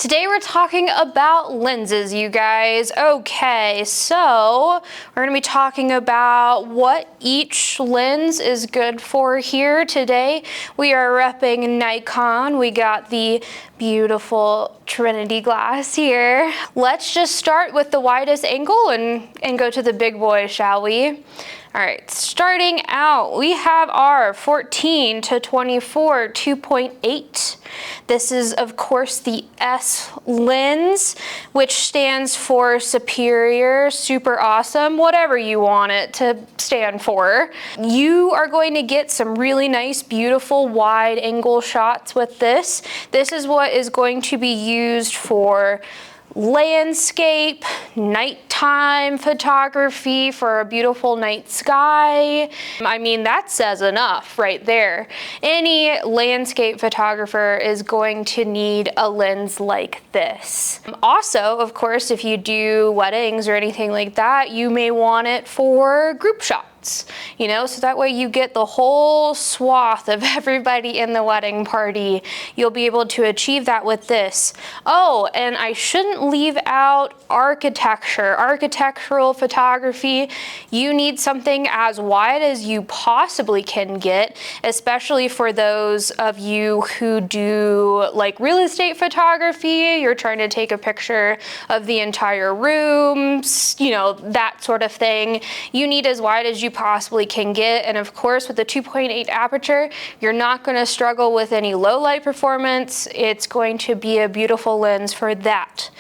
Today we're talking about lenses, you guys. Okay, so we're gonna be talking about what each lens is good for here today. We are repping Nikon. We got the beautiful Trinity glass here. Let's just start with the widest angle and go to the big boy, shall we? All right, starting out, we have our 14 to 24 2.8. This is, of course, the S lens, which stands for superior, super awesome, whatever you want it to stand for. You are going to get some really nice, beautiful wide angle shots with this. This is what is going to be used for landscape, nighttime photography for a beautiful night sky. I mean, that says enough right there. Any landscape photographer is going to need a lens like this. Also, of course, if you do weddings or anything like that, you may want it for group shots. You know, so that way you get the whole swath of everybody in the wedding party. You'll be able to achieve that with this. Oh, and I shouldn't leave out architecture, architectural photography. You need something as wide as you possibly can get, especially for those of you who do like real estate photography. You're trying to take a picture of the entire rooms, you know, that sort of thing. You need as wide as you possibly can get, and of course with the 2.8 aperture you're not going to struggle with any low light performance. It's going to be a beautiful lens for that.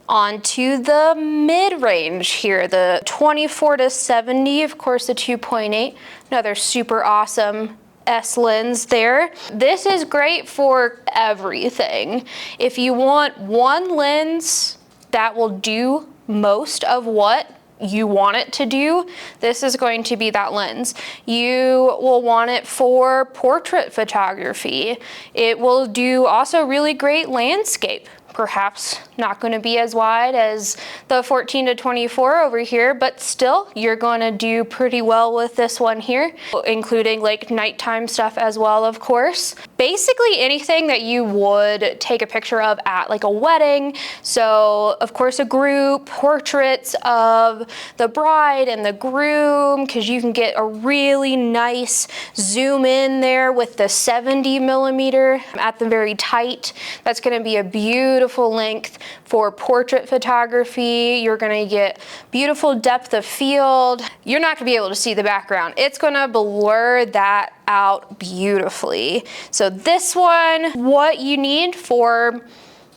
On to the mid-range here, the 24 to 70, of course the 2.8, another super awesome S lens there. This is great for everything. If you want one lens that will do most of what you want it to do, this is going to be that lens. You will want it for portrait photography. It will do also really great landscape. Perhaps not going to be as wide as the 14 to 24 over here, but still you're going to do pretty well with this one here, including like nighttime stuff as well, of course. Basically anything that you would take a picture of at like a wedding. So of course a group, portraits of the bride and the groom, because you can get a really nice zoom in there with the 70 millimeter at the very tight. That's going to be a beautiful length for portrait photography. You're going to get beautiful depth of field. You're not going to be able to see the background. It's going to blur that out beautifully. So this one, what you need for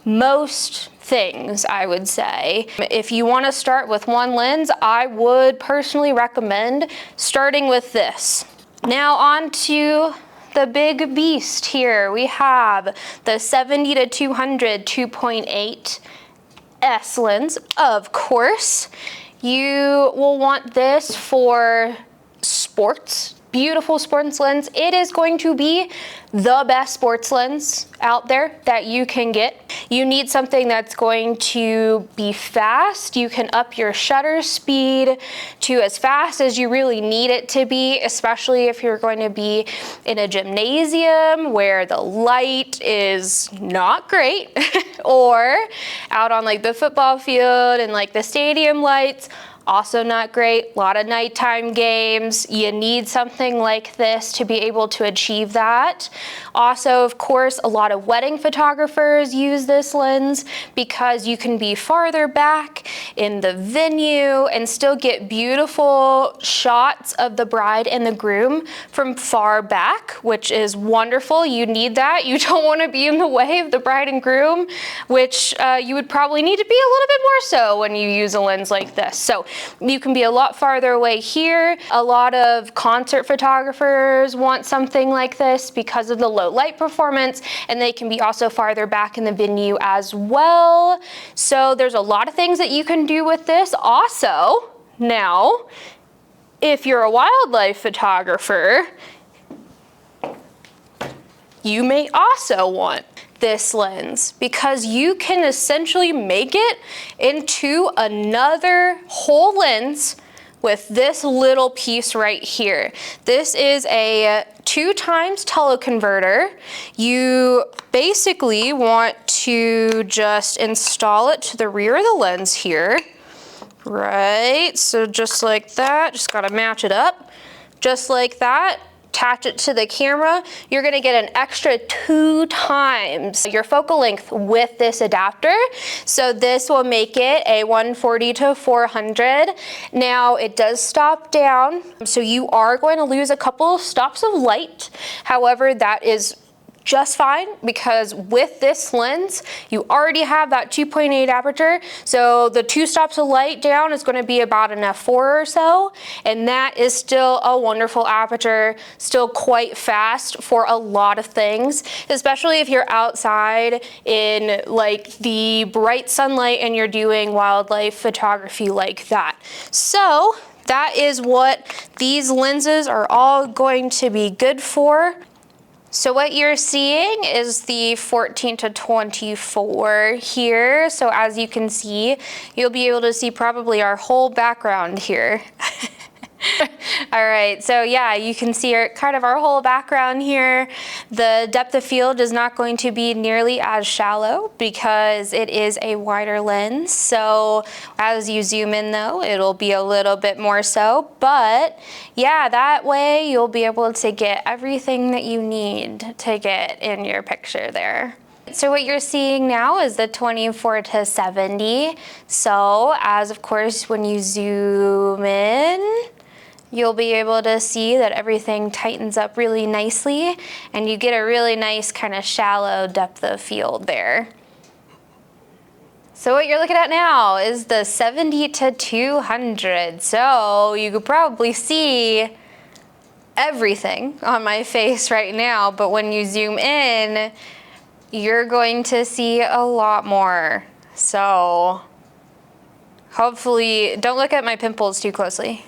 most things, I would say. If you want to start with one lens, I would personally recommend starting with this. Now on to the big beast here. We have the 70 to 200 2.8 S lens. Of course, you will want this for sports. Beautiful sports lens. It is going to be the best sports lens out there that you can get. You need something that's going to be fast. You can up your shutter speed to as fast as you really need it to be, especially if you're going to be in a gymnasium where the light is not great or out on like the football field and like the stadium lights. Also not great. A lot of nighttime games. You need something like this to be able to achieve that. Also, of course, a lot of wedding photographers use this lens because you can be farther back in the venue and still get beautiful shots of the bride and the groom from far back, which is wonderful. You need that. You don't want to be in the way of the bride and groom, which you would probably need to be a little bit more so when you use a lens like this. So you can be a lot farther away here. A lot of concert photographers want something like this because of the low light performance, and they can be also farther back in the venue as well. So there's a lot of things that you can do with this. Also, now, if you're a wildlife photographer, you may also want this lens because you can essentially make it into another whole lens with this little piece right here. This is a 2 times teleconverter. You basically want to just install it to the rear of the lens here. Right, so just like that, just gotta match it up. Just like that, attach it to the camera. You're gonna get an extra 2 times your focal length with this adapter. So this will make it a 140 to 400. Now it does stop down, so you are going to lose a couple of stops of light. However, that is just fine because with this lens, you already have that 2.8 aperture. So the 2 stops of light down is going to be about an f4 or so. And that is still a wonderful aperture, still quite fast for a lot of things, especially if you're outside in like the bright sunlight and you're doing wildlife photography like that. So that is what these lenses are all going to be good for. So what you're seeing is the 14 to 24 here. So as you can see, you'll be able to see probably our whole background here. All right, so yeah, you can see kind of our whole background here. The depth of field is not going to be nearly as shallow because it is a wider lens. So as you zoom in though, it'll be a little bit more so. But yeah, that way you'll be able to get everything that you need to get in your picture there. So what you're seeing now is the 24 to 70. So as of course, when you zoom in, you'll be able to see that everything tightens up really nicely and you get a really nice kind of shallow depth of field there. So what you're looking at now is the 70 to 200. So you could probably see everything on my face right now, but when you zoom in, you're going to see a lot more. So hopefully, don't look at my pimples too closely.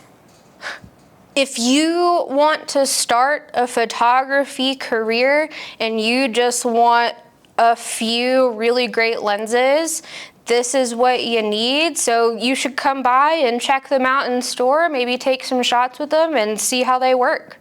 If you want to start a photography career and you just want a few really great lenses, this is what you need. So you should come by and check them out in store, maybe take some shots with them and see how they work.